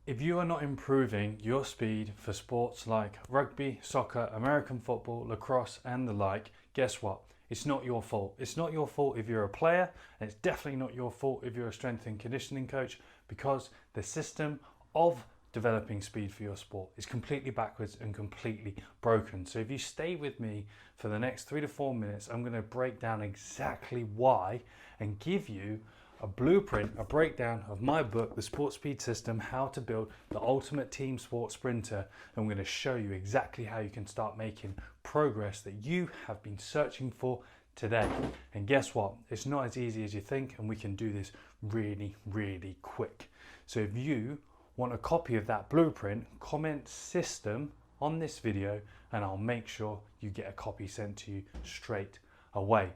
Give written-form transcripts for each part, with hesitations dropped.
If you are not improving your speed for sports like rugby, soccer, American football, lacrosse and the like, guess what? It's not your fault. It's not your fault if you're a player, and it's definitely not your fault if you're a strength and conditioning coach, because the system of developing speed for your sport is completely backwards and completely broken. So if you stay with me for the next 3 to 4 minutes, I'm going to break down exactly why and give you a blueprint, a breakdown of my book, The Sport Speed System, How to Build the Ultimate Team Sport Sprinter. I'm going to show you exactly how you can start making progress that you have been searching for today. And guess what? It's not as easy as you think, and we can do this really, really quick. So if you want a copy of that blueprint, comment system on this video and I'll make sure you get a copy sent to you straight away.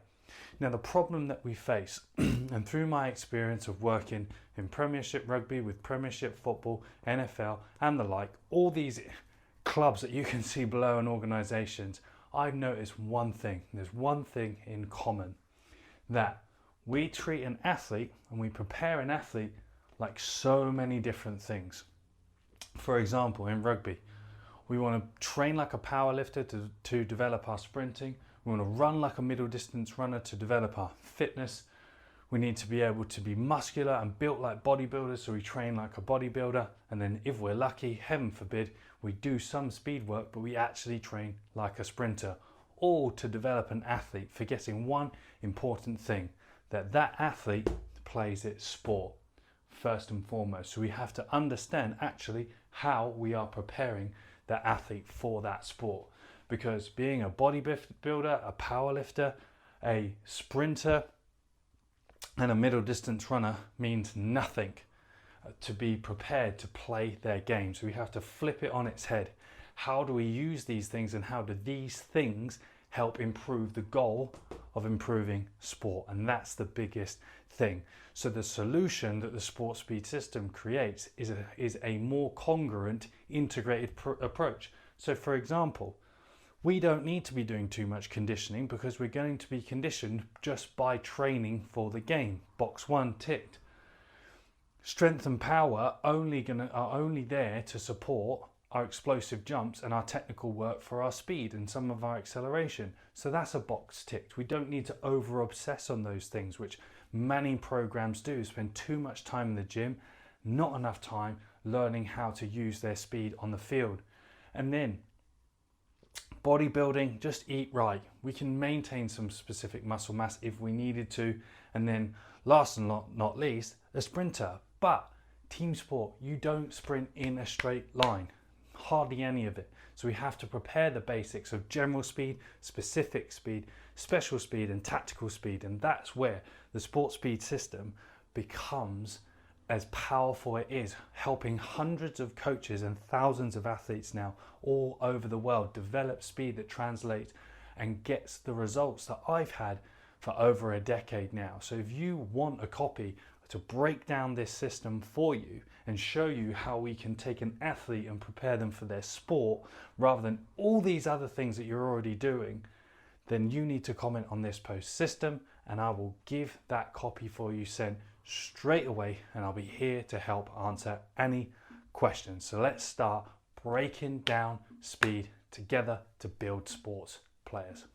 Now, the problem that we face, and through my experience of working in Premiership Rugby, with Premiership Football, NFL and the like, all these clubs that you can see below and organisations, I've noticed one thing. There's one thing in common, that we treat an athlete and we prepare an athlete like so many different things. For example, in rugby, we want to train like a power lifter to develop our sprinting. We want to run like a middle distance runner to develop our fitness. We need to be able to be muscular and built like bodybuilders, so we train like a bodybuilder. And then if we're lucky, heaven forbid, we do some speed work, but we actually train like a sprinter, all to develop an athlete, forgetting one important thing, that athlete plays its sport first and foremost. So we have to understand actually how we are preparing that athlete for that sport. Because being a bodybuilder, a powerlifter, a sprinter, and a middle distance runner means nothing to be prepared to play their game. So we have to flip it on its head. How do we use these things, and how do these things help improve the goal of improving sport? And that's the biggest thing. So the solution that the Sport Speed System creates is a more congruent, integrated approach. So for example, we don't need to be doing too much conditioning because we're going to be conditioned just by training for the game. Box 1 ticked. Strength and power are only there to support our explosive jumps and our technical work for our speed and some of our acceleration. So that's a box ticked. We don't need to over obsess on those things, which many programs do. Spend too much time in the gym, not enough time learning how to use their speed on the field. And then bodybuilding, just eat right. We can maintain some specific muscle mass if we needed to. And then last and not least, a sprinter. But team sport, you don't sprint in a straight line, hardly any of it. So we have to prepare the basics of general speed, specific speed, special speed and tactical speed. And that's where the Sport Speed System becomes as powerful it is, helping hundreds of coaches and thousands of athletes now all over the world develop speed that translates and gets the results that I've had for over a decade now. So if you want a copy to break down this system for you and show you how we can take an athlete and prepare them for their sport rather than all these other things that you're already doing, then you need to comment on this post system, and I will give that copy for you sent straight away, and I'll be here to help answer any questions. So let's start breaking down speed together to build sports players.